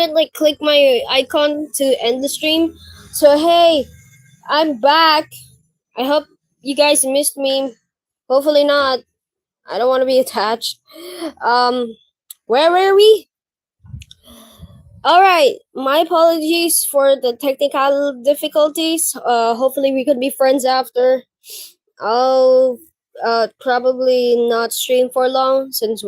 didn't like click my icon to end the stream. So hey, I'm back. I hope you guys missed me. Hopefully not. I don't want to be attached. Um, where were we? All right. My apologies for the technical difficulties. Hopefully we could be friends after. I'll probably not stream for long since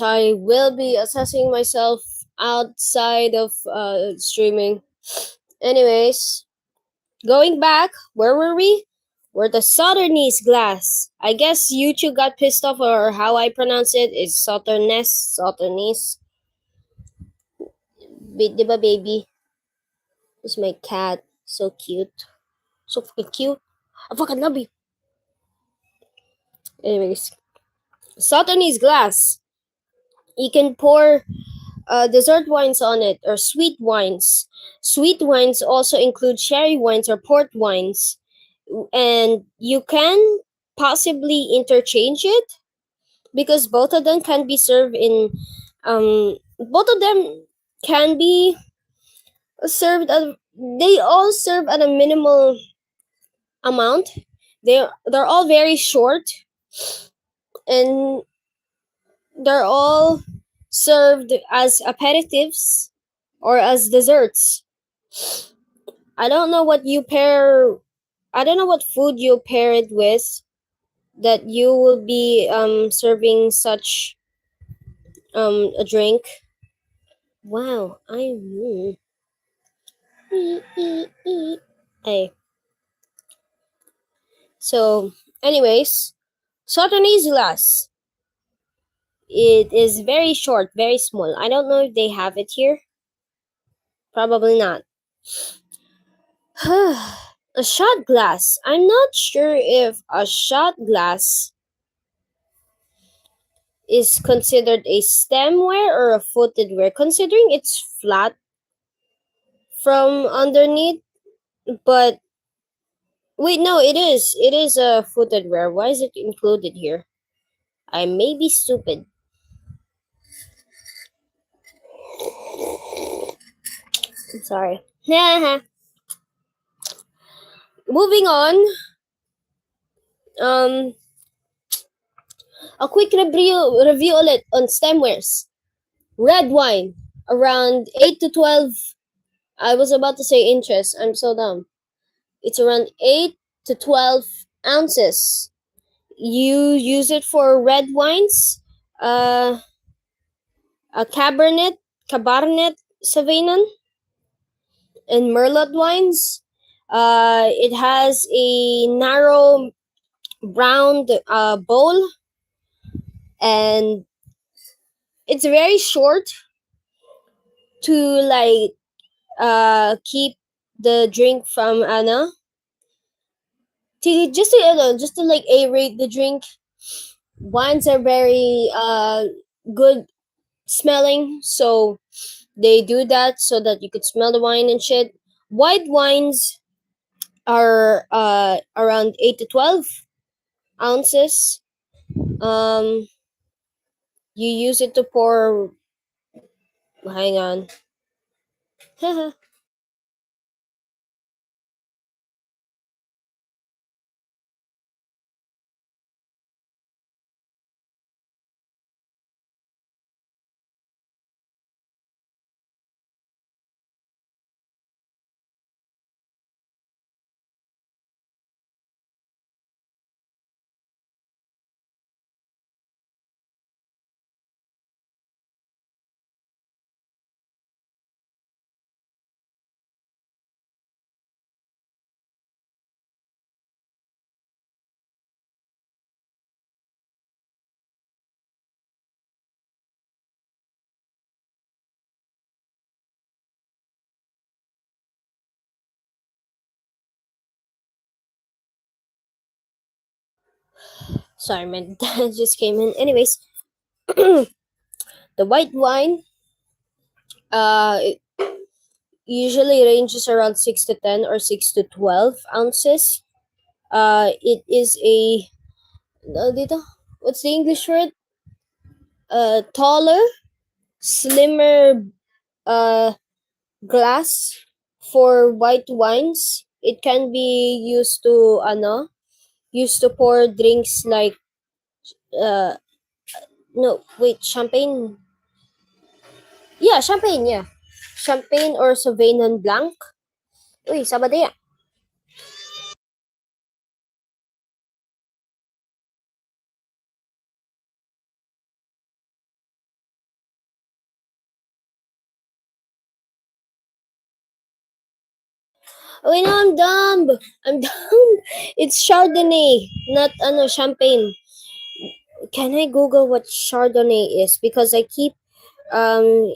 I will be assessing myself outside of streaming. Anyways, going back, where were we? We're the Southernies glass. I guess YouTube got pissed off, or how I pronounce it is Southernies. Diba baby? This is my cat. So cute. So fucking cute. I fucking love you. Anyways, Southernies glass. You can pour dessert wines on it, or sweet wines. Sweet wines also include sherry wines or port wines, and you can possibly interchange it because both of them can be served in both of them can be served at, they all serve at a minimal amount. They're all very short, and they're all served as aperitifs or as desserts. I don't know what you pair. I don't know what food you pair it with that you will be serving such a drink. Wow, hey. So, anyways, Sauternes glass. It is very short, very small. I don't know if they have it here. Probably not. A shot glass. I'm not sure if a shot glass is considered a stemware or a footedware, considering it's flat from underneath. But wait, no, it is. It is a footedware. Why is it included here? I may be stupid. I'm sorry. Moving on. Um, a quick review ulit on stemwares. Red wine, around 8 to 12. I was about to say inches. I'm so dumb. It's around 8 to 12 ounces. You use it for red wines, uh, a Cabernet Sauvignon, and Merlot wines. It has a narrow round bowl, and it's very short to like keep the drink from just to like aerate the drink. Wines are very good smelling, so they do that so that you could smell the wine and shit. White wines are around 8 to 12 ounces. Um, you use it to pour. Hang on. Sorry, my dad just came in. Anyways, the white wine it usually ranges around 6 to 10 or 6 to 12 ounces. It is a dito, what's the English word? Taller, slimmer uh glass for white wines. It can be used to pour drinks like uh no, wait, champagne. Yeah, champagne, yeah. Champagne or Sauvignon Blanc. Uy, Sabadea. Uy, no, I'm dumb. I'm dumb. It's Chardonnay, not champagne. Can I Google what Chardonnay is? Because I keep um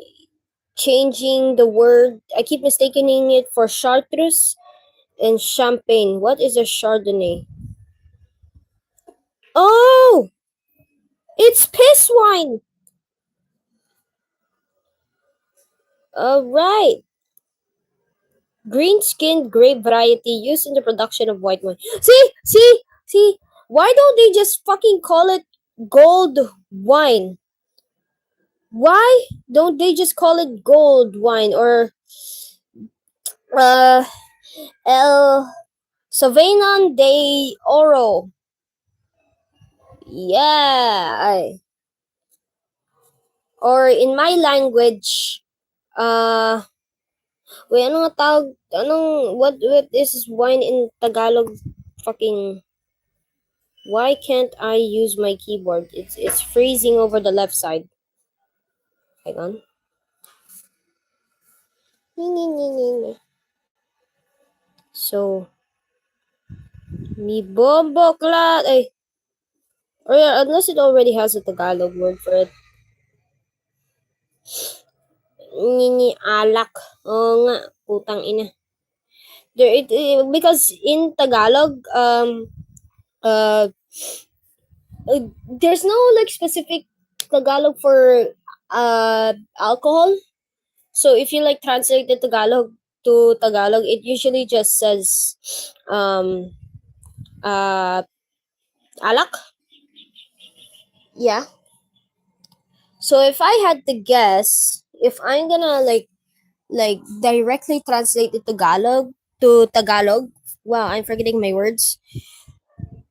changing the word. I keep mistaking it for chartreuse and champagne. What is a Chardonnay? Oh, it's piss wine. All right. Green skinned grape variety used in the production of white wine. See. Why don't they just fucking call it gold wine? Why don't they just call it gold wine or uh El Sauvignon de Oro? Yeah, or in my language, uh, wait, ano nga tawag, what is wine in Tagalog? Fucking, why can't I use my keyboard? It's freezing over the left side. Hang on. So, mi bombo klat, ay, or yeah, unless it already has a Tagalog word for it. Nini alak. Oo nga, putang ina. Because in Tagalog, uh, there's no like specific Tagalog for alcohol. So if you like translate the Tagalog to Tagalog, it usually just says um uh alak. Yeah. So if I had to guess, if I'm gonna like directly translate the Tagalog to Tagalog, wow, I'm forgetting my words.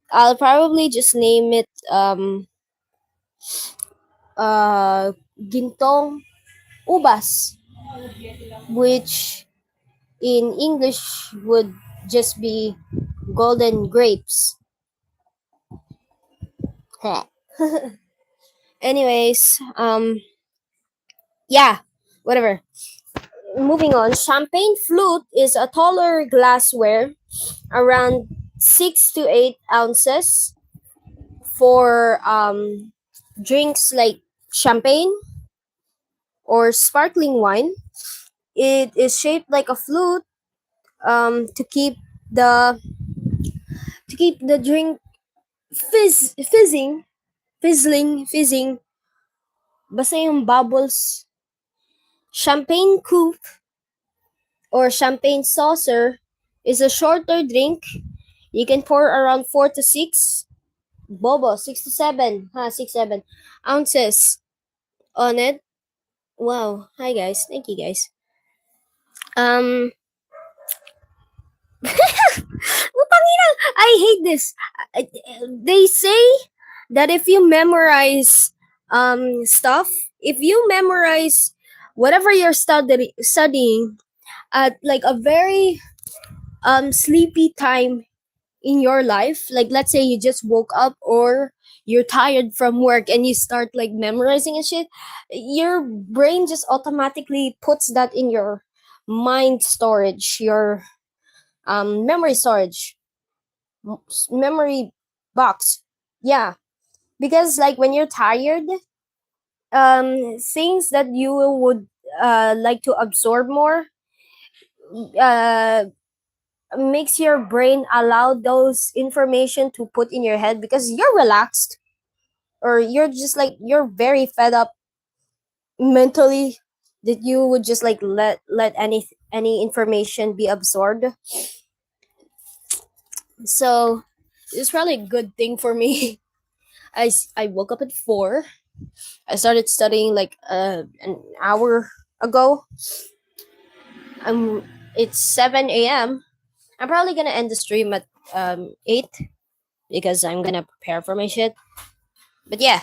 I'll probably just name it gintong ubas, which in English would just be golden grapes. Heh. Anyways, yeah, whatever. Moving on, champagne flute is a taller glassware around 6 to 8 ounces for drinks like champagne or sparkling wine. It is shaped like a flute to keep the drink fizzing. Basta yung bubbles. Champagne coupe or champagne saucer is a shorter drink. You can pour around 6 to 7 ounces on it. Wow. Hi guys. Thank you guys. Um I hate this. They say that if you memorize stuff, if you memorize whatever you're studying at like a very sleepy time in your life, like let's say you just woke up or you're tired from work and you start like memorizing and shit, your brain just automatically puts that in your mind storage, your memory storage, memory box. Yeah, because like when you're tired, things that you would like to absorb more uh makes your brain allow those information to put in your head because you're relaxed or you're just like you're very fed up mentally, that you would just like let any information be absorbed. So it's probably a good thing for me. I woke up at 4. I started studying like an hour ago. I'm. It's 7 a.m. I'm probably gonna end the stream at 8 because I'm gonna prepare for my shit. But yeah,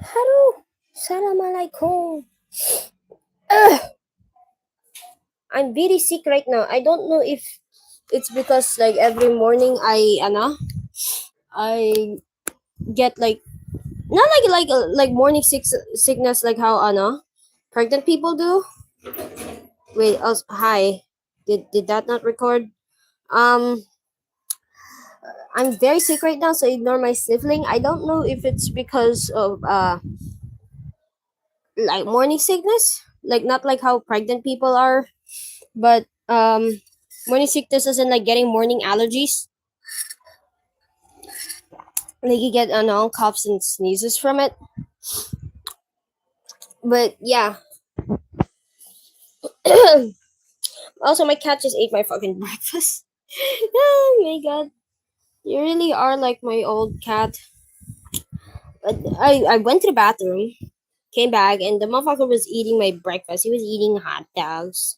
Hello, salam alaikum. Ugh, I'm very sick right now. I don't know if it's because like every morning I get like not like morning sickness like how pregnant people do. Wait, hi. Did that not record? Um, I'm very sick right now, so ignore my sniffling. I don't know if it's because of like morning sickness, like not like how pregnant people are, but morning sickness isn't like getting morning allergies. Like you get coughs and sneezes from it. But yeah. Also, my cat just ate my fucking breakfast. Oh my god, you really are like my old cat. But I went to the bathroom, came back, and the motherfucker was eating my breakfast. He was eating hot dogs.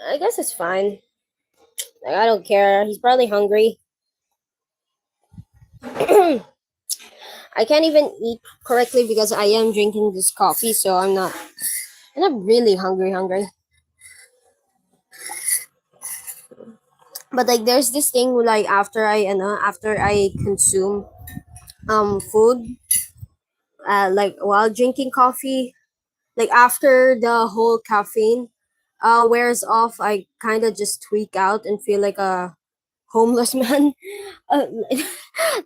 I guess it's fine. Like, I don't care. He's probably hungry. I can't even eat correctly because I am drinking this coffee, so I'm not really hungry. But like there's this thing like after I consume food like while drinking coffee, like after the whole caffeine wears off, I kind of just tweak out and feel like a homeless man. uh,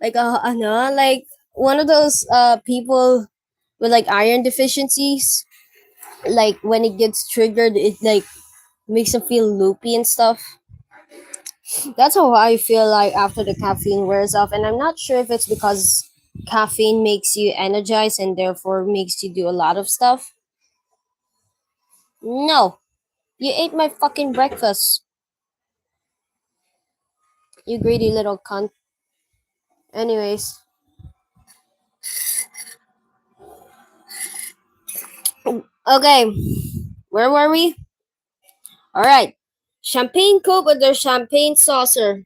like like one of those people with like iron deficiencies, like when it gets triggered it like makes them feel loopy and stuff. That's how I feel like after the caffeine wears off, and I'm not sure if it's because caffeine makes you energized and therefore makes you do a lot of stuff. No, you ate my fucking breakfast, you greedy little cunt. Anyways, okay, where were we? All right, champagne coupe or the champagne saucer.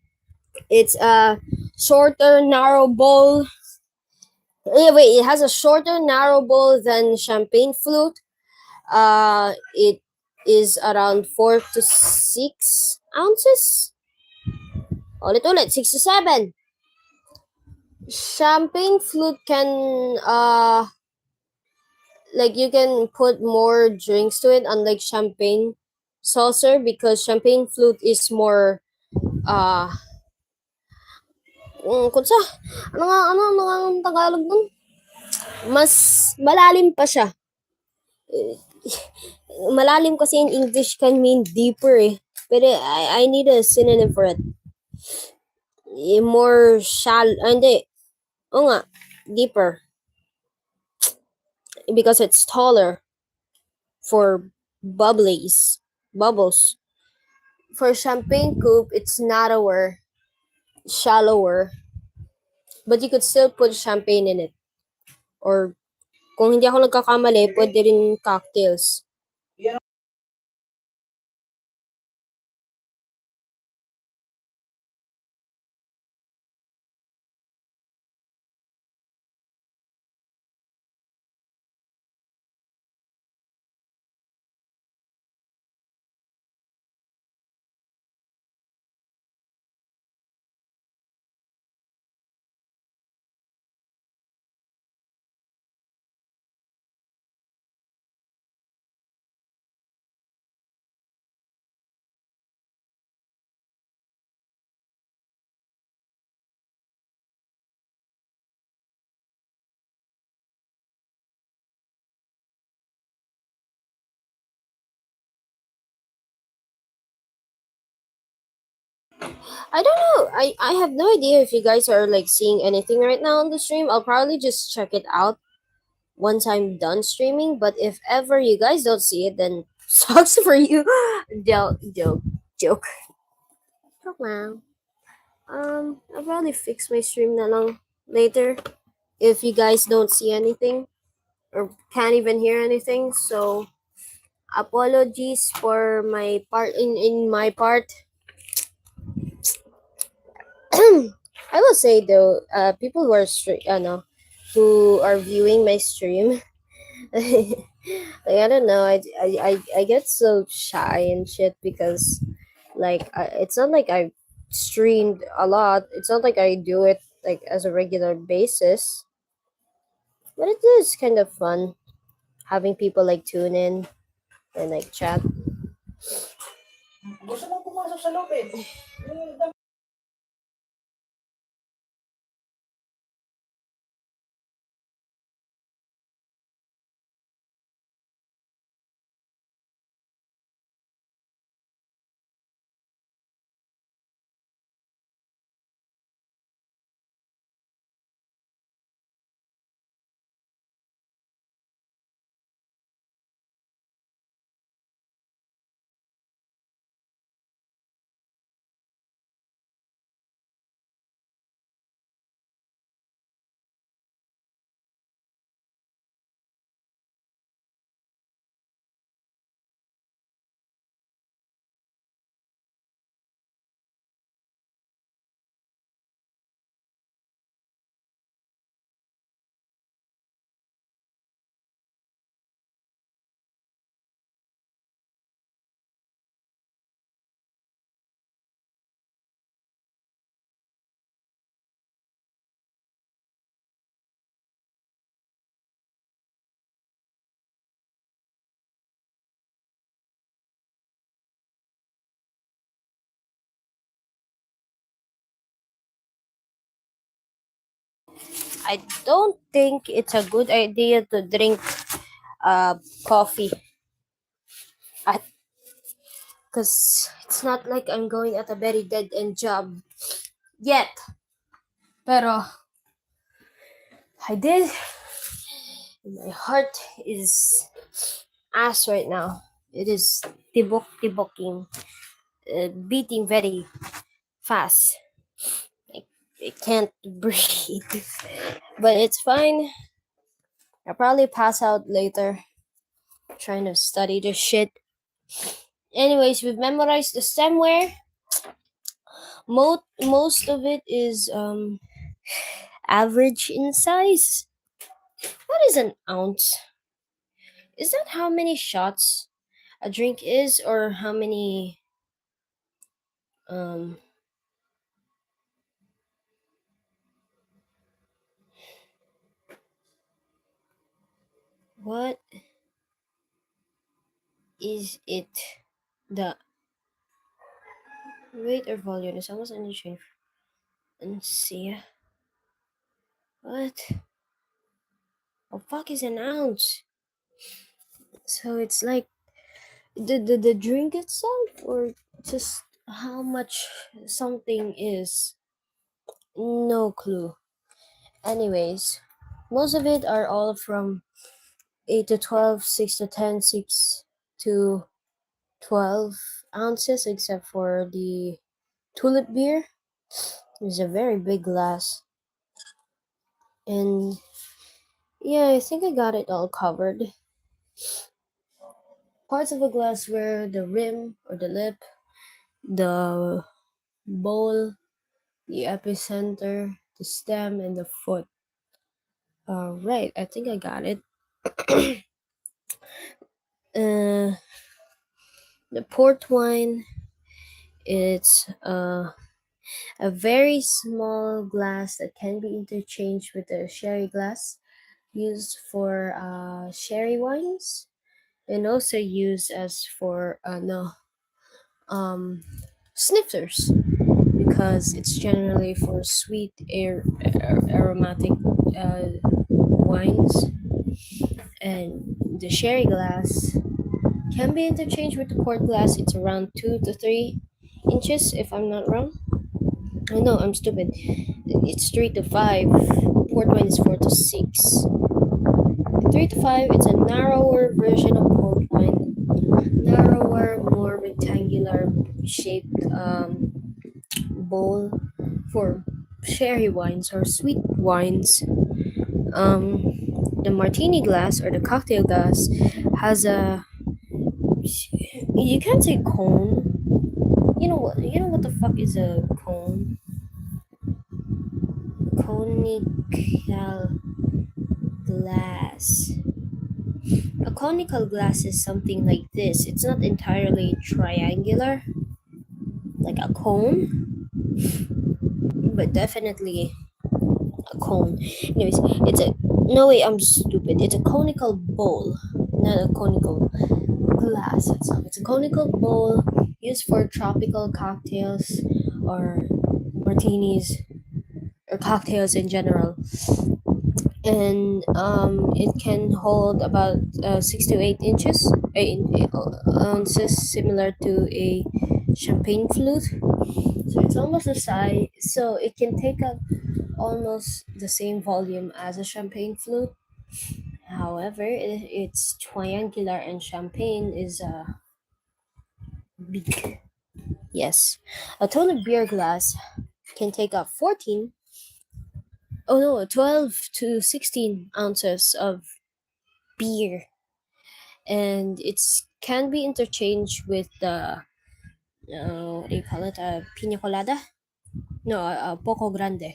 It's a shorter, narrow bowl. Yeah, wait, it has a shorter, narrow bowl than champagne flute. It is around 4 to 6 ounces. Ulit, 6 to 7. Champagne flute can like you can put more drinks to it, unlike champagne saucer, because champagne flute is more uh kung sa ano ang Tagalog nun? Mas malalim pa siya. Eh, Malalim kasi in English can mean deeper eh. Pero I need a synonym for it. More shallow, hindi. Oo nga, deeper. Because it's taller for bubbles. For champagne coupe, it's narrower, shallower, but you could still put champagne in it. Or kung hindi ako nagkakamali, pwede rin cocktails. I don't know. I have no idea if you guys are like seeing anything right now on the stream. I'll probably just check it out once I'm done streaming. But if ever you guys don't see it, then sucks for you. Joke. Joke lang. I'll probably fix my stream na lang later if you guys don't see anything or can't even hear anything. So apologies for my part in my part. I will say though, people who are who are viewing my stream. Like I don't know, I get so shy and shit because it's not like I streamed a lot. It's not like I do it like as a regular basis, but it is kind of fun having people like tune in and like chat. I don't think it's a good idea to drink coffee at because it's not like I'm going at a very dead end job yet. Pero I did. My heart is ass right now. It is tiboking, beating very fast. I, I can't breathe, but it's fine. I'll probably pass out later trying to study this shit. Anyways, we've memorized the stemware. Most of it is average in size. What is an ounce? Is that how many shots a drink is, or how many um what is it? The weight or volume is almost interchangeable. And see what? Oh fuck is an ounce? So it's like the drink itself, or just how much something is? No clue. Anyways, most of it are all from 8 to 12, 6 to 10, 6 to 12 ounces, except for the tulip beer. It's a very big glass. And yeah, I think I got it all covered. Parts of a glass were the rim or the lip, the bowl, the epicenter, the stem, and the foot. Right, I think I got it. uh, the port wine, it's a very small glass that can be interchanged with the sherry glass used for sherry wines, and also used as for no snifters, because it's generally for sweet aromatic wines. And the sherry glass can be interchanged with the port glass. It's around 2 to 3 inches, if I'm not wrong. Oh no, I'm stupid. It's 3 to 5. Port wine is 4 to 6. 3 to 5. It's a narrower version of port wine. Narrower, more rectangular shaped bowl for sherry wines or sweet wines. The martini glass or the cocktail glass has a, you can't say cone. You know what? You know what the fuck is a cone? Conical. glass. A conical glass is something like this. It's not entirely triangular, like a cone, but definitely a cone. Anyways, it's a no way. I'm stupid. It's a conical bowl, not a conical glass itself. It's a conical bowl used for tropical cocktails or martinis or cocktails in general, and it can hold about 6 to 8 inches, 8 ounces, similar to a champagne flute. So it's almost the size. So it can take up almost the same volume as a champagne flute. However, it's triangular and champagne is big. Yes, a ton of beer glass can take up 14, oh no, 12 to 16 ounces of beer, and it's can be interchanged with the what do you call it? Pina colada? No, poco grande.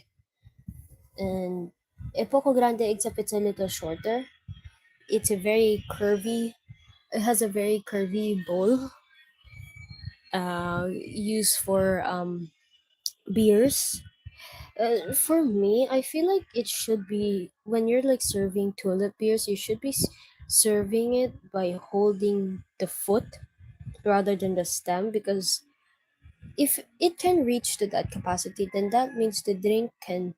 And a poco grande, except it's a little shorter. It's a very curvy. It has a very curvy bowl. Used for beers. For me, I feel like it should be when you're like serving tulip beers, you should be serving it by holding the foot rather than the stem, because if it can reach to that capacity, then that means the drink can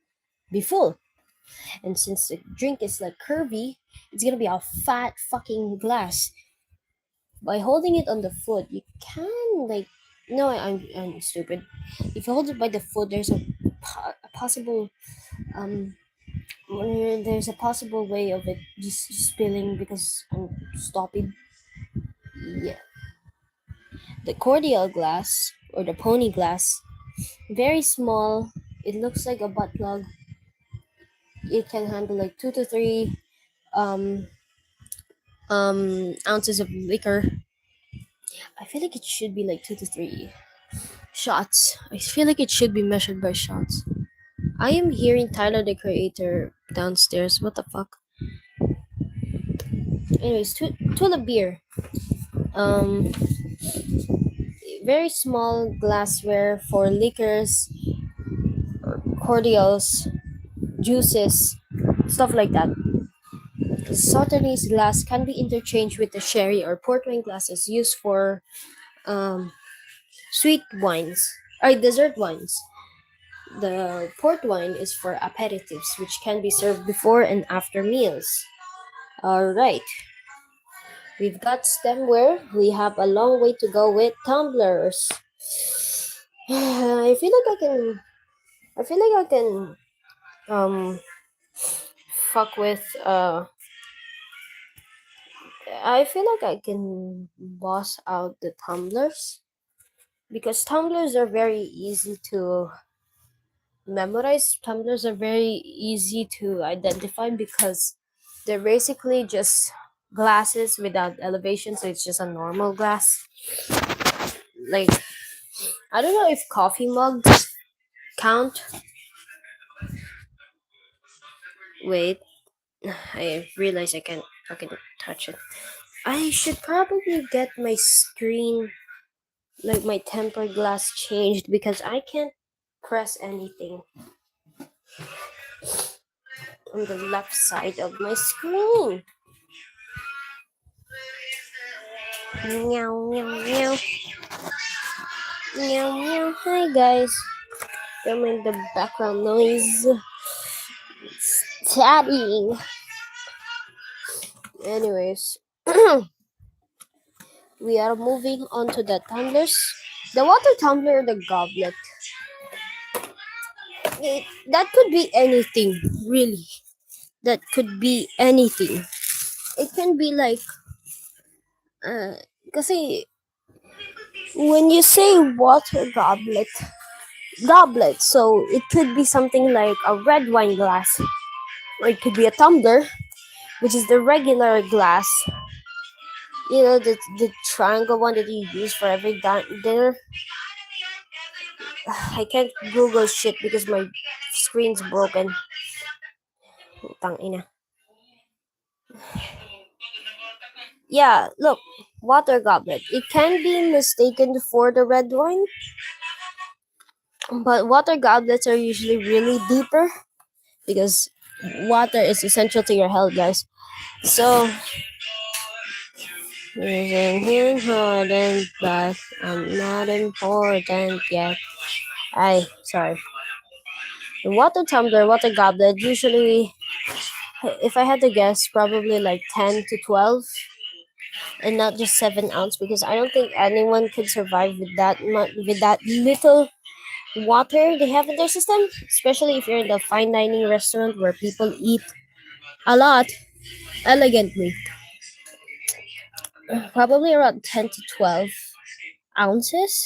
be full. And since the drink is like curvy, it's gonna be a fat fucking glass. By holding it on the foot, you can like no, I'm stupid. If you hold it by the foot, there's a possible um there's a possible way of it just spilling because I'm stupid. Yeah, the cordial glass or the pony glass, very small. It looks like a butt plug. It can handle like 2 to 3 um ounces of liquor. I feel like it should be like 2 to 3 shots. I feel like it should be measured by shots. I am hearing Tyler the Creator downstairs. What the fuck? Anyways, to the beer. Um, very small glassware for liquors, cordials, juices, stuff like that. Sauternes glass can be interchanged with the sherry or port wine glasses used for um, sweet wines or dessert wines. The port wine is for aperitifs, which can be served before and after meals. Alright, we've got stemware. We have a long way to go with tumblers. I feel like I can. I feel like I can um fuck with I feel like I can boss out the tumblers because tumblers are very easy to memorize. Tumblers are very easy to identify because they're basically just glasses without elevation, so it's just a normal glass. Like, I don't know if coffee mugs count. Wait, I realize I can't fucking touch it. I should probably get my screen, like my tempered glass, changed because I can't press anything on the left side of my screen. Meow, meow, meow. Meow, meow. Hi, guys. Don't mind the background noise. It's chatting. Anyways, we are moving on to the tumblers. The water tumbler, the goblet. That could be anything, really. That could be anything. It can be like, kasi when you say water goblet, so it could be something like a red wine glass, or it could be a tumbler, which is the regular glass. You know, the triangle one that you use for every dinner. I can't Google shit because my screen's broken. Tang ina. Yeah, look, water goblet. It can be mistaken for the red wine, but water goblets are usually really deeper because water is essential to your health, guys. So, isn't important, but I'm not important yet. Sorry. The water tumbler, water goblet, usually, if I had to guess, probably like 10 to 12 and not just 7 ounce because I don't think anyone could survive with that much, with that little water they have in their system, especially if you're in the fine dining restaurant where people eat a lot elegantly. Probably around 10 to 12 ounces.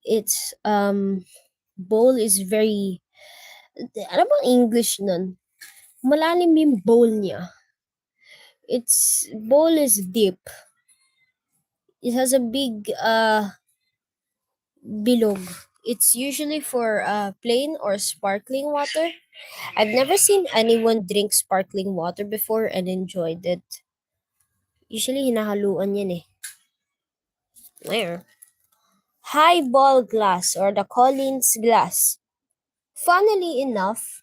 Its bowl is very, ano bang English nun? Malalim yung bowl niya. Its bowl is deep. It has a big bilog. It's usually for plain or sparkling water. I've never seen anyone drink sparkling water before and enjoyed it. Usually hinahaluan yan eh. There. Highball glass or the Collins glass. Funnily enough,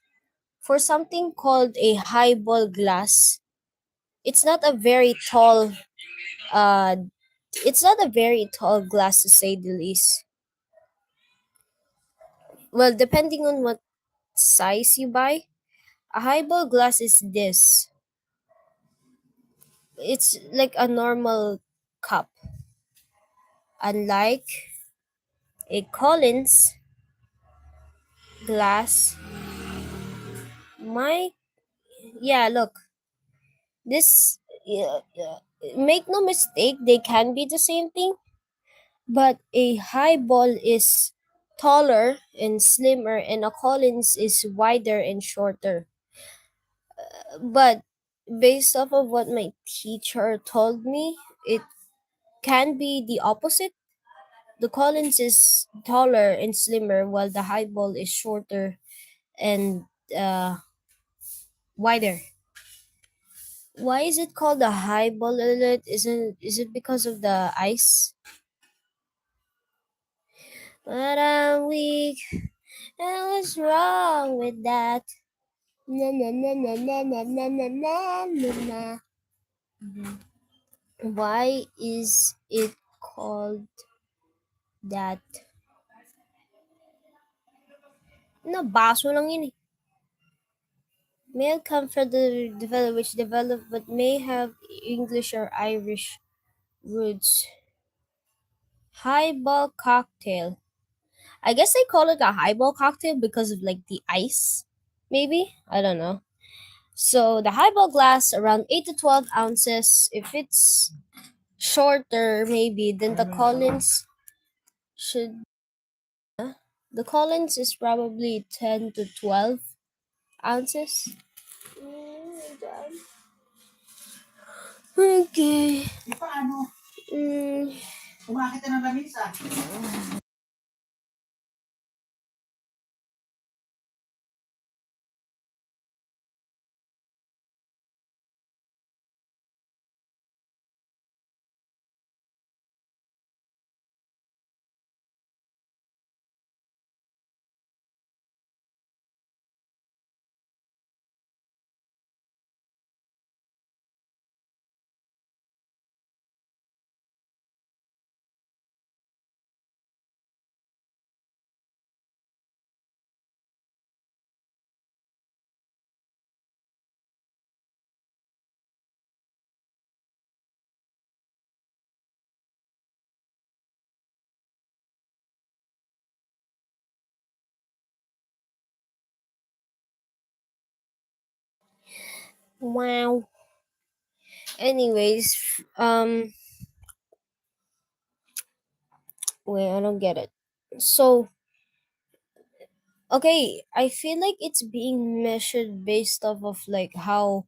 for something called a highball glass, it's not a very tall uh it's not a very tall glass to say the least. Well, depending on what size you buy, a highball glass is this. It's like a normal cup. Unlike a Collins glass, my yeah, look, this make no mistake, they can be the same thing, but a highball is taller and slimmer, and a Collins is wider and shorter. But based off of what my teacher told me, it can be the opposite. The Collins is taller and slimmer, while the highball is shorter and uh, wider. Why is it called the highball alert? Is it because of the ice? But I'm weak. And what's wrong with that? Na na na na na na na na na na na. Why is it called that? Nabaso lang yun eh. May come from the develop which developed but may have English or Irish roots. Highball cocktail. I guess they call it a highball cocktail because of like the ice. Maybe? I don't know. So the highball glass around 8 to 12 ounces. If it's shorter, maybe, then the Collins should. The Collins is probably 10 to 12 ounces. Okay. Mm, wow. Anyways, wait, I don't get it. So, okay, I feel like it's being measured based off of like how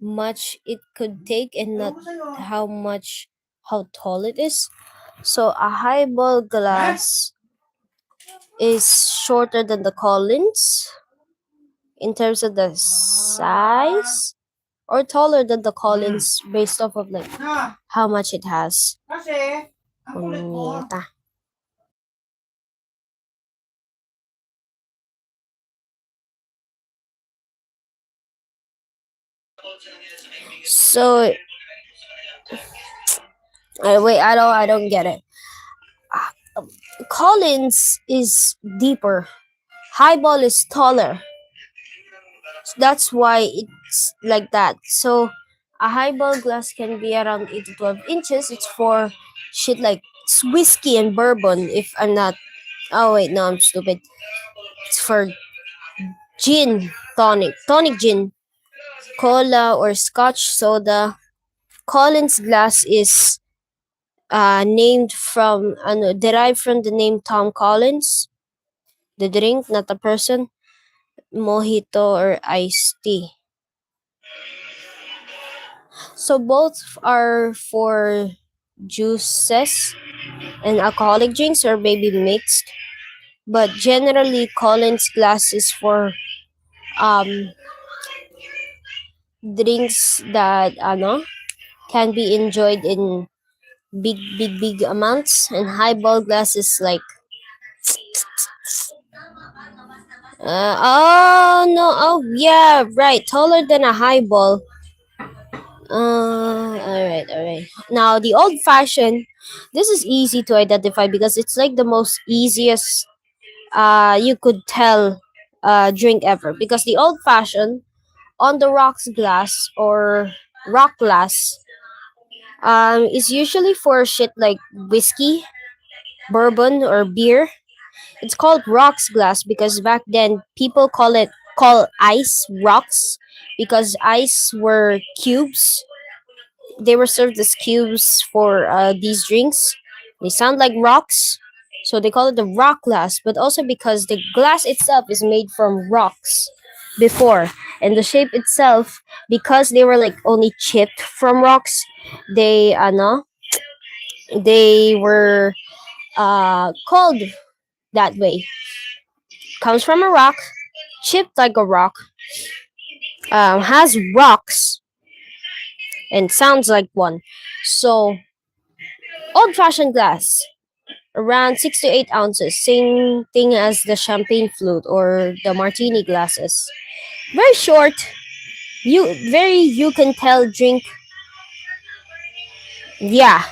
much it could take and not how tall it is. So a highball glass is shorter than the Collins in terms of the size. or taller than the Collins based off of like how much it has. Punyeta. So wait, I don't get it. Collins is deeper. Highball is taller. That's why it's like that. So a highball glass can be around 8 to 12 inches. It's for shit like whiskey and bourbon. If I'm not. Oh wait, no, I'm stupid. It's for gin, tonic gin, cola or Scotch soda. Collins glass is named from derived from the name Tom Collins, the drink, not the person. Mojito or iced tea. So both are for juices and alcoholic drinks or maybe mixed. But generally Collins glass is for um drinks that can be enjoyed in big amounts, and highball glass is like oh no, oh yeah, right, taller than a highball. All right. Now the old fashioned, this is easy to identify because it's like the most easiest you could tell drink ever, because the old fashioned on the rocks glass or rock glass is usually for shit like whiskey, bourbon or beer. It's called rocks glass because back then people call ice rocks because ice were cubes. They were served as cubes for these drinks. They sound like rocks, so they call it the rock glass. But also because the glass itself is made from rocks before, and the shape itself, because they were like only chipped from rocks, they they were called that way. Comes from a rock, chipped like a rock, has rocks, and sounds like one. So old fashioned glass, around 6 to 8 ounces, same thing as the champagne flute or the martini glasses. Very short, you can tell drink. Yeah,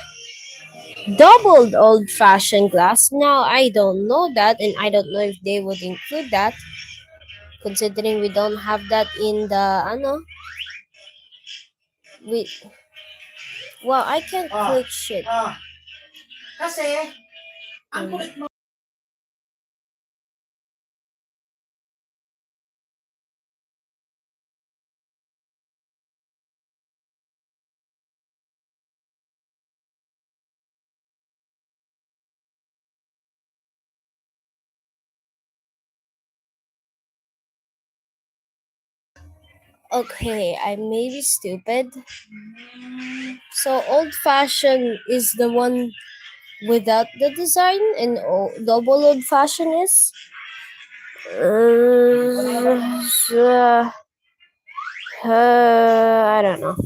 doubled old fashioned glass. Now I don't know that, and I don't know if they would include that, considering we don't have that in the we well, I can't click shit. Mm. Okay, I may be stupid. So old fashioned is the one without the design, and double old fashioned is I don't know.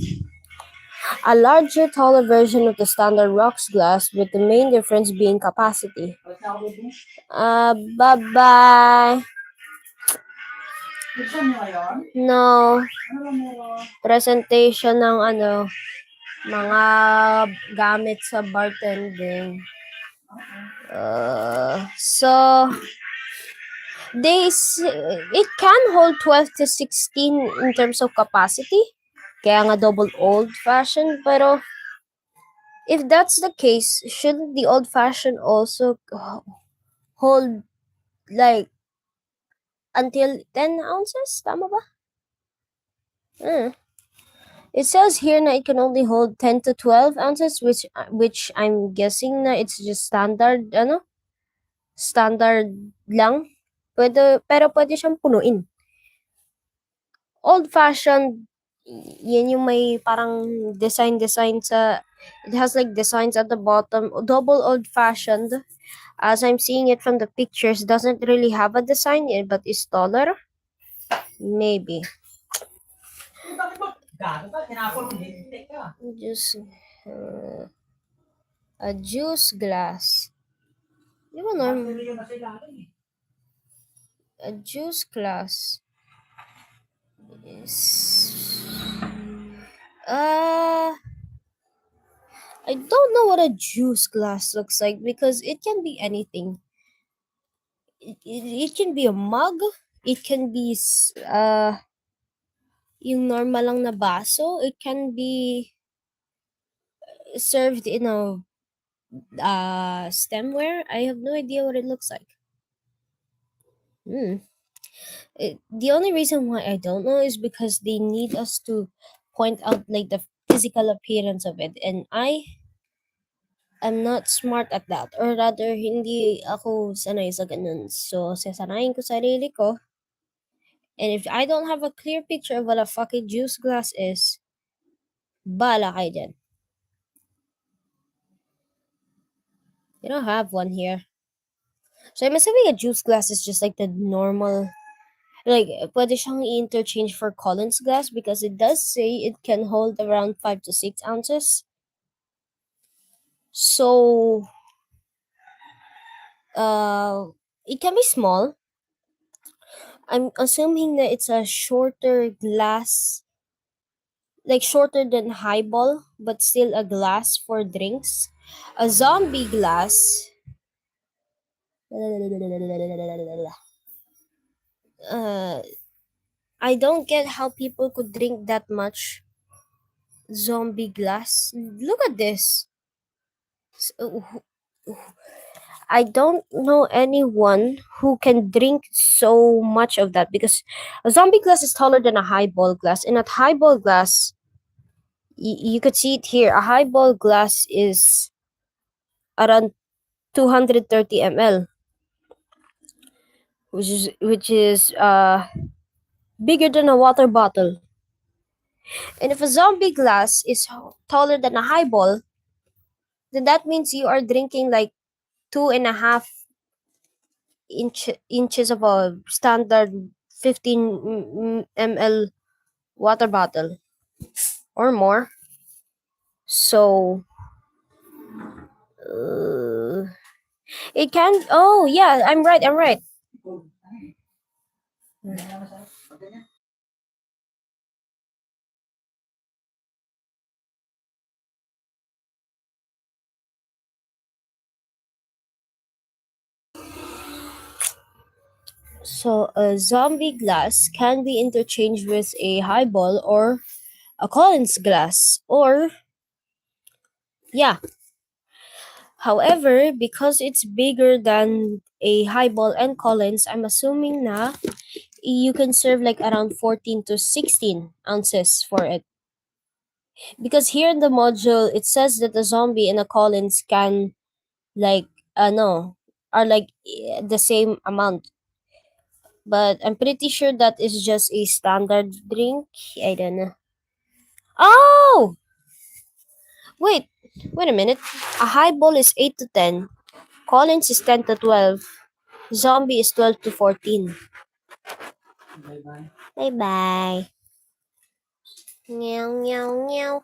A larger, taller version of the standard rocks glass, with the main difference being capacity. Bye bye. No. Presentation ng mga gamit sa bartending. So it can hold 12 to 16 in terms of capacity. Kaya nga double old fashioned, pero if that's the case, shouldn't the old fashioned also hold like until 10 ounces? Tama ba? It says here na it can only hold 10 to 12 ounces, which I'm guessing na it's just standard, standard lang. Pero pwede siyang punuin. Old fashioned, yan yung may parang design sa, it has like designs at the bottom. Double old fashioned, as I'm seeing it from the pictures, doesn't really have a design, but is taller. Maybe. Just uh, a juice glass. Di ba a juice glass is uh I don't know what a juice glass looks like because it can be anything. It can be a mug. It can be yung normal lang na baso. It can be served in a stemware. I have no idea what it looks like. Hmm. The only reason why I don't know is because they need us to point out like the physical appearance of it, and am not smart at that, or rather hindi ako sanay sa ganun. So sasanayin ko sarili ko, and if I don't have a clear picture of what a fucking juice glass is, bala kayo dyan. You don't have one here. So I'm assuming a juice glass is just like the normal, like pwede siyang i-interchange for Collins glass because it does say it can hold around 5 to 6 ounces. So it can be small. I'm assuming that it's a shorter glass, like shorter than highball, but still a glass for drinks. A zombie glass. Uh, I don't get how people could drink that much zombie glass. Look at this. I don't know anyone who can drink so much of that because a zombie glass is taller than a highball glass. And at highball glass, you could see it here. A highball glass is around 230 ml, which is bigger than a water bottle. And if a zombie glass is taller than a highball, then that means you are drinking like 2.5 inches of a standard 15 ml water bottle or more. So uh, it can. Oh yeah, I'm right. I'm right. So a zombie glass can be interchanged with a highball or a Collins glass, or yeah. However, because it's bigger than a highball and Collins, I'm assuming na you can serve like around 14 to 16 ounces for it. Because here in the module, it says that the zombie and a Collins can like no are like the same amount. But I'm pretty sure that is just a standard drink. I don't know. Oh, wait, wait a minute. A highball is 8 to 10. Collins is 10 to 12. Zombie is 12 to 14. Bye bye. Meow meow meow.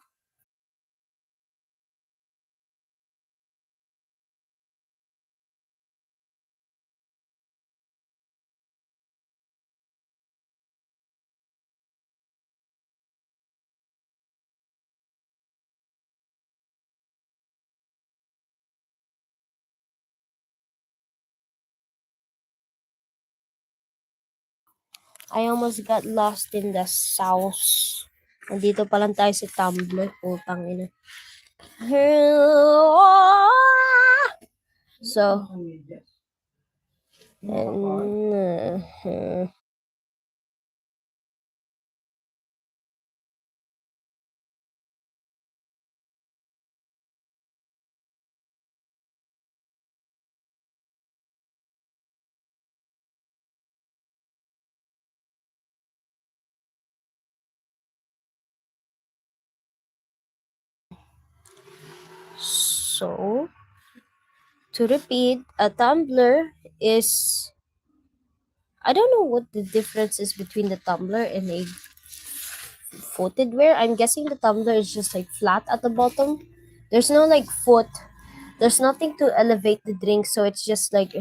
I almost got lost in the sauce. Nandito pa lang tayo sa Tumblr. Putang ina. So, so, to repeat, a tumbler is, I don't know what the difference is between the tumbler and a footed wear. I'm guessing the tumbler is just like flat at the bottom. There's no like foot. There's nothing to elevate the drink, so it's just like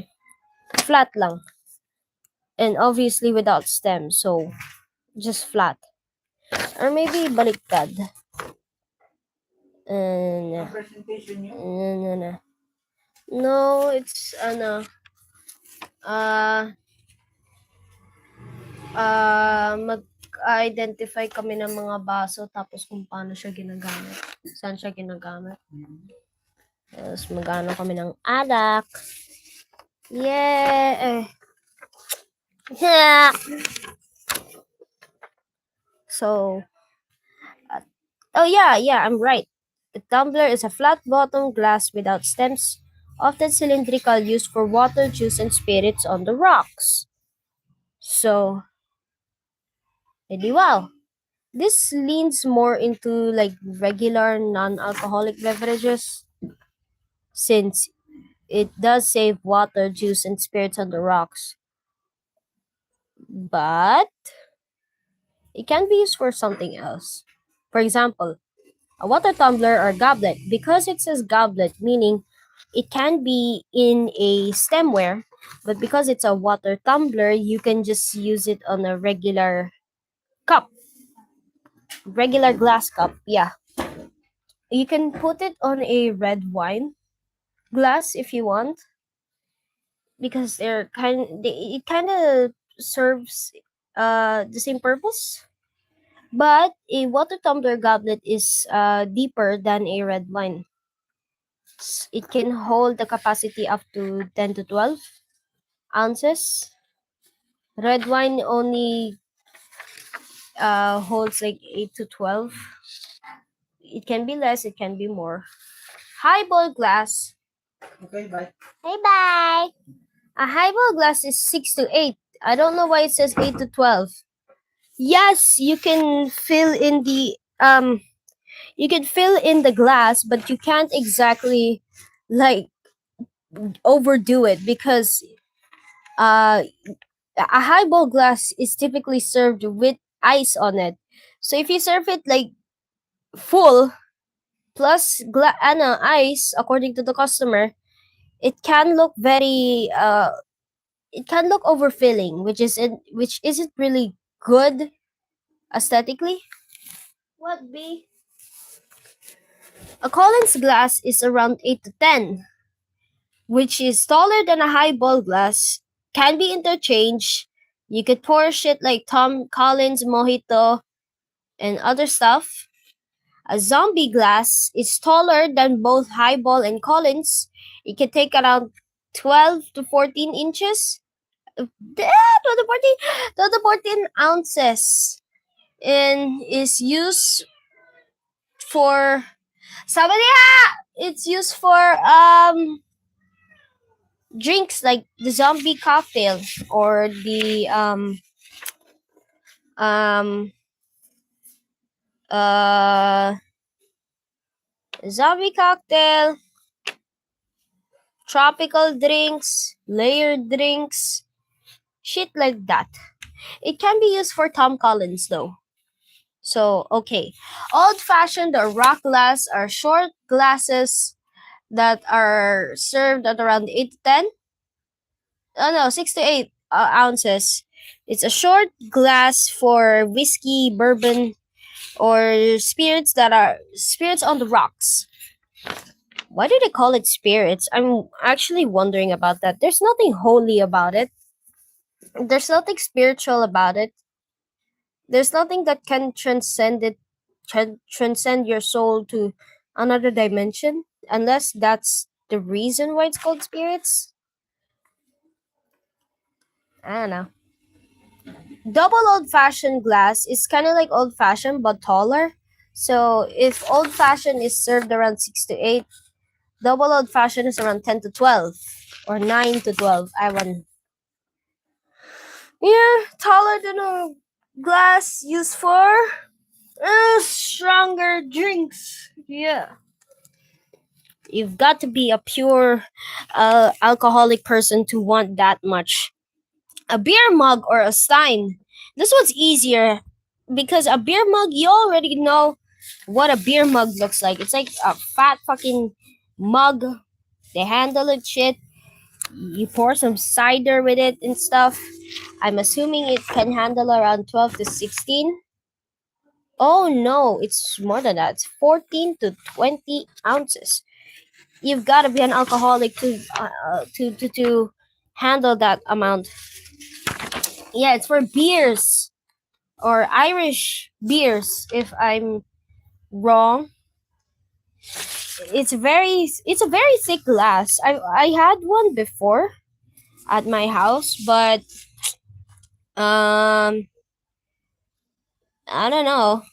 flat lang. And obviously without stem, so just flat. Or maybe baliktad. And no. No, it's ano mag-identify kami ng mga baso tapos kung paano siya ginagamit. Saan siya ginagamit. Tapos magano kami ng alak. Yeah. Yeah. So, oh yeah, I'm right. The tumbler is a flat-bottomed glass without stems, often cylindrical, used for water, juice, and spirits on the rocks. So, edi wow. This leans more into like regular non-alcoholic beverages since it does save water, juice, and spirits on the rocks. But it can be used for something else. For example, a water tumbler or goblet. Because it says goblet, meaning it can be in a stemware, but because it's a water tumbler, you can just use it on a regular cup, regular glass cup. Yeah. You can put it on a red wine glass if you want, because it kind of serves the same purpose. But a water tumbler goblet is deeper than a red wine. It can hold the capacity up to 10 to 12 ounces. Red wine only holds like 8 to 12. It can be less, it can be more. Highball glass. Okay, bye. Hey, bye. A highball glass is 6 to 8. I don't know why it says 8 to 12. Yes, you can fill in the glass, but you can't exactly like overdo it because uh a highball glass is typically served with ice on it. So if you serve it like full plus ice according to the customer, it can look very it can look overfilling, which isn't really good aesthetically. What be? A Collins glass is around 8 to 10, which is taller than a highball glass, can be interchanged. You could pour shit like Tom Collins Mojito and other stuff. A zombie glass is taller than both highball and Collins. It can take around 12 to 14 inches. 12 to 14, 12 to 14 ounces. And is used for it's used for drinks like the zombie cocktail or the um uh zombie cocktail, tropical drinks, layered drinks, shit like that. It can be used for Tom Collins though. So okay, old fashioned or rock glass are short glasses that are served at around 8 to 10. Oh no, 6 to 8 ounces. It's a short glass for whiskey, bourbon, or spirits on the rocks. Why do they call it spirits? I'm actually wondering about that. There's nothing holy about it. There's nothing spiritual about it. There's nothing that can transcend your soul to another dimension, unless that's the reason why it's called spirits. I don't know. Double old fashioned glass is kind of like old fashioned but taller. So if old fashioned is served around 6 to 8, double old fashioned is around 10 to 12 or 9 to 12. I want. Yeah, taller than a glass used for stronger drinks. Yeah. You've got to be a pure alcoholic person to want that much. A beer mug or a stein. This one's easier because a beer mug, you already know what a beer mug looks like. It's like a fat fucking mug. They handle it shit. You pour some cider with it and stuff. I'm assuming it can handle around 12 to 16. Oh no, it's more than that. It's 14 to 20 ounces. You've got to be an alcoholic to handle that amount. Yeah, it's for beers or Irish beers. If I'm wrong, it's a very thick glass. I had one before at my house, but um I don't know.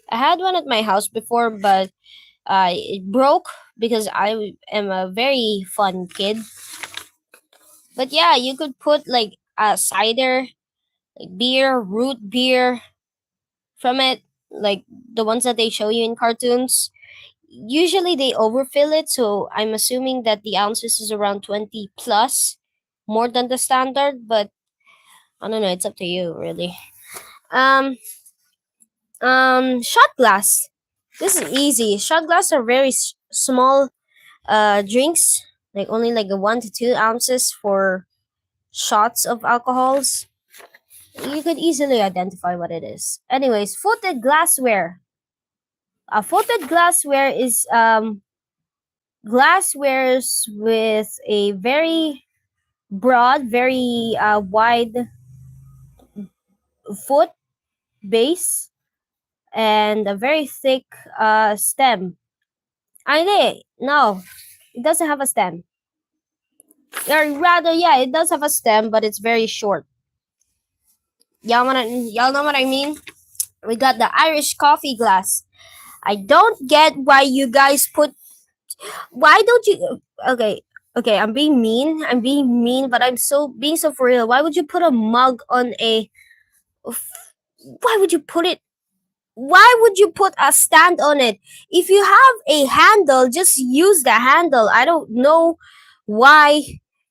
I had one at my house before, but it broke because I am a very fun kid. But yeah, you could put like a cider, like beer, root beer from it, like the ones that they show you in cartoons. Usually they overfill it, so I'm assuming that the ounces is around 20 plus, more than the standard, but I don't know, it's up to you really. Um shot glass. This is easy. Shot glass are very small drinks, like only like a 1 to 2 ounces for shots of alcohols. You could easily identify what it is. Anyways, footed glassware. A footed glassware is glasswares with a very broad, very wide foot base and a very thick stem. No, it doesn't have a stem. Or rather, yeah, it does have a stem, but it's very short. Y'all know what I mean? We got the Irish coffee glass. I don't get why you guys put. Why don't you? Okay, okay. I'm being mean. I'm being mean, but I'm so being so for real. Why would you put a mug on a? Why would you put it? Why would you put a stand on it? If you have a handle, just use the handle. I don't know why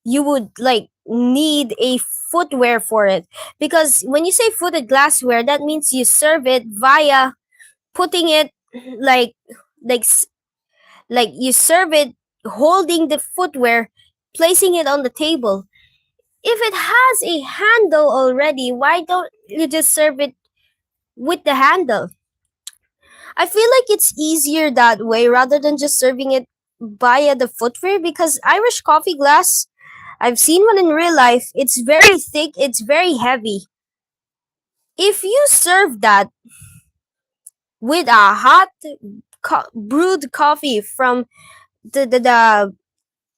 you would like need a footwear for it, because when you say footed glassware, that means you serve it via putting it like like s- like you serve it holding the footwear, placing it on the table. If it has a handle already, why don't you just serve it with the handle? I feel like it's easier that way rather than just serving it via the footwear, because Irish coffee glass, I've seen one in real life. It's very thick, it's very heavy. If you serve that with a hot brewed coffee from the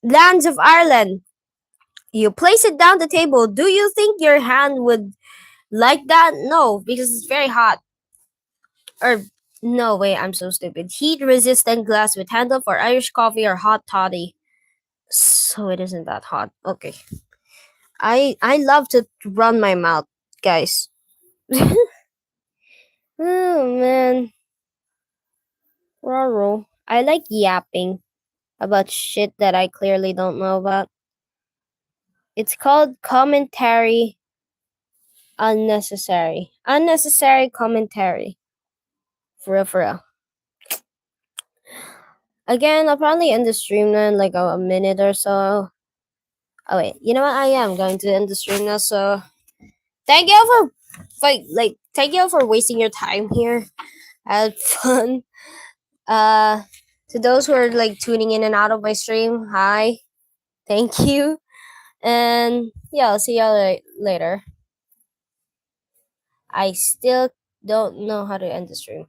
lands of Ireland, you place it down the table, do you think your hand would like that? No, because it's very hot. Or no, wait, I'm so stupid. Heat resistant glass with handle for Irish coffee or hot toddy. So it isn't that hot. Okay. I love to run my mouth, guys. Oh man. Roro. I like yapping about shit that I clearly don't know about. It's called commentary unnecessary. Unnecessary commentary. For real, for real. Again, I'll probably end the stream now in like a minute or so. Oh wait, you know what? I am going to end the stream now. So thank you for thank you for wasting your time here. I had fun. Uh, to those who are like tuning in and out of my stream, hi, thank you, and yeah, I'll see y'all later. I still don't know how to end the stream.